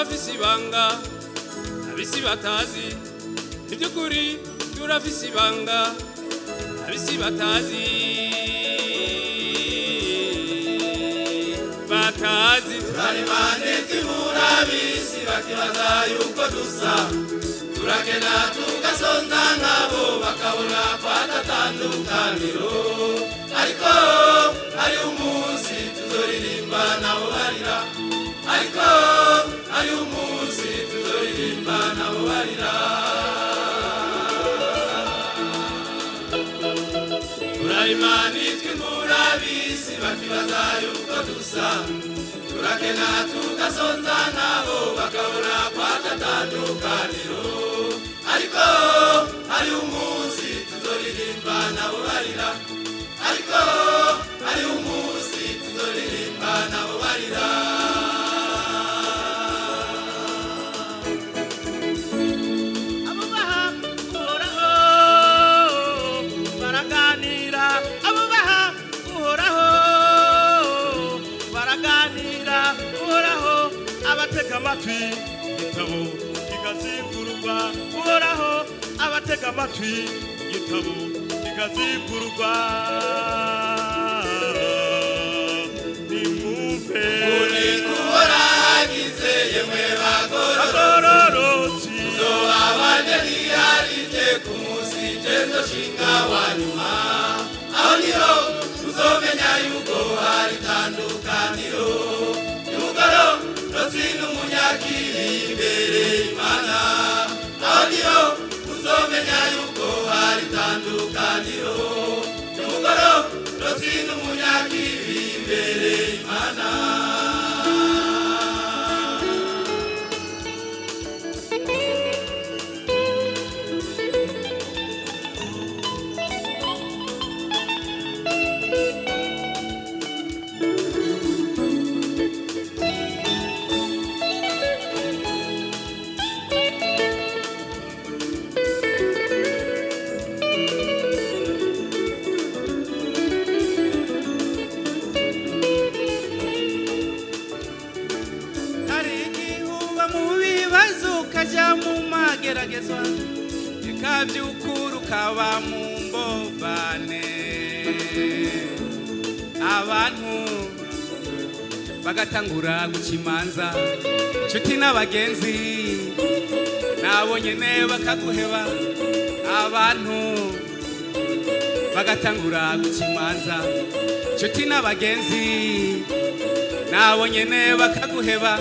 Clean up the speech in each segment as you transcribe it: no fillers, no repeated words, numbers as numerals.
turafise ibanga abisi batazi iby'ukuri turafise ibanga abisi batazi turarimane timurabisi bakibaza yuko dusa turakena tugasonza nkabo bakabona kwatatandukaniro ariko ari umunsi tuzoririmba nabo barira ariko ari umunsi tuzoririmba nabo barira turarimane timurabisi bakibaza yuko dusa turakena tugasonza nabo bakabona kwatatandukaniro ariko ari umunsi tuzoririmba nabo barira ariko ari umunsi tuzoririmba nabo barira abo baha uhoraho baraganira abo baha uhoraho baraganira uhoraho abatega amatwi igitabo kigazingururwa uhoraho abatega amatwi igitabo kigazingururwa nimumve unikuhoragize yemwe bagororotsi uzobabanye ntiyarije ku munsi jendo shinga wa nyuma aho niho uzomenya yuko hari itandukaniro y'umugoro rotsinda umunyakiri imbere y'Imana aho niho uzomenya yuko hari itandukaniro y'umugoro rotsinda umunyakiri imbere y'Imana geragezwa ikavyukuru kaba mu mbobane abantu bagatangura gucimanza nshuti n'abagenzi nabo nyene bakaguheba abantu bagatangura gucimanza nshuti n'abagenzi nabo nyene bakaguheba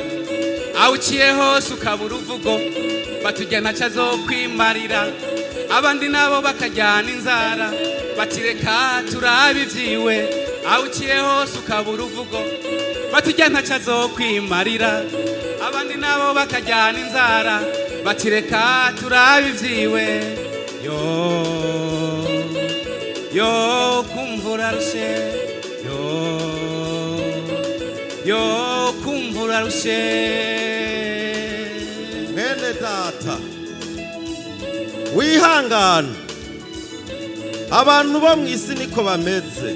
awuciye hose ukabura uvugo batujya ntaca zo kwimarira abandi nabo bakajyana inzara batireka turabe ivyiwe awuciye hose ukabura uvugo batujya ntaca zo kwimarira abandi nabo bakajyana inzara batireka turabe ivyiwe yo kumvura rushe yo kumvura rushe mwene data wihangana abantu bo mu isi niko bameze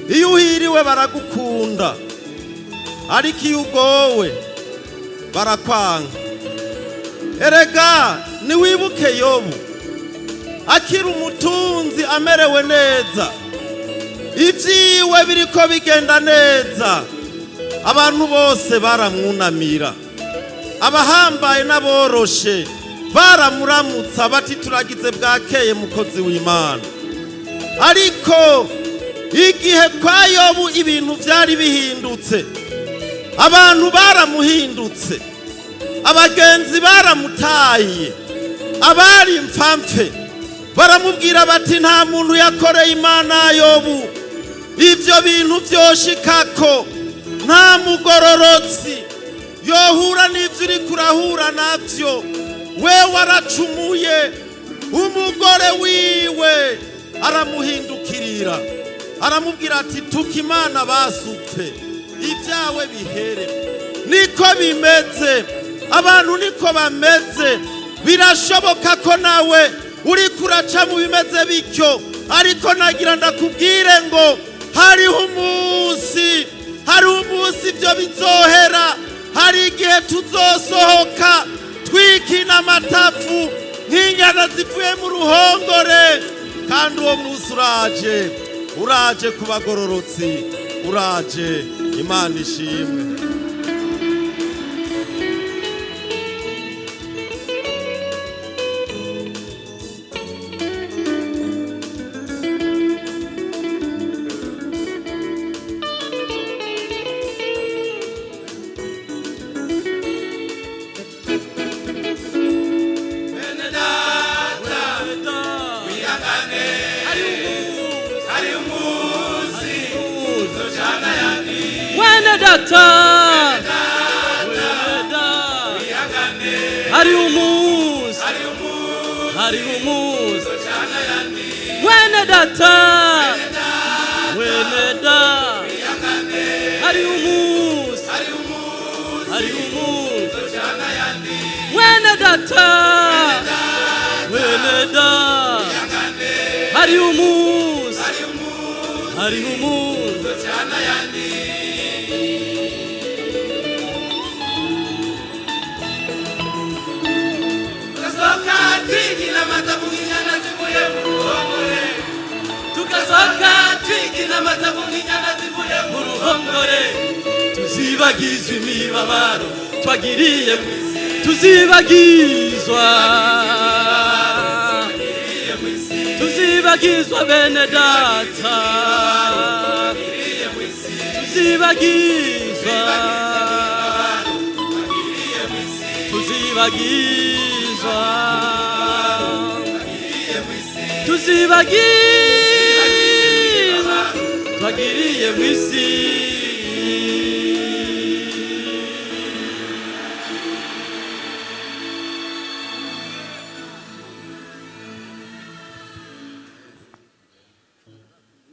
iyo uhiriwe baragukunda ariko iyo ugowe barakwanga erega niwibuke Yobu akiri umutunzi amerewe neza ivyiwe biriko bigenda neza abantu bose baramwunamira abahambaye n'aboroshe baramuramutsa bati turagize bwakeye mukozi w'Imana ariko igihe kwa Yobu ibintu vyari bihindutse abantu baramuhindutse abagenzi baramutaye abari impfamfe baramubwira bati nta muntu yakoreye Imana Yobu ivyo bintu vyoshikako nta mugororotsi yohura n'ivyo uri kurahura navyo we waracumuye umugore wiwe aramuhindukirira aramubwira ati tuka Imana basupfe ibyawe bihere niko bimeze abantu niko bameze birashoboka ko nawe uri kuraca mu bimeze bityo ariko nagira ndakubwire ngo hari umunsi ibyo bizohera hari igihe tuzosohoka twikina amatafu nk'inyana zivuye mu ruhongore, kandi uwo munsi uraje ku bagororotsi, uraje. Imana ishimwe. Hari umunsi, hari umunsi, wene data, wene da, hari umunsi, hari umunsi, wene data, wene da, hari umunsi, hari umunsi. Tukasoka twigina amatavu nk'inyana zivuye mu ruhongore, tuzibagizwa imibabaro twagiriye mu isi, tuzibagizwa bene data, tuzibagizwa twagiriye mu isi.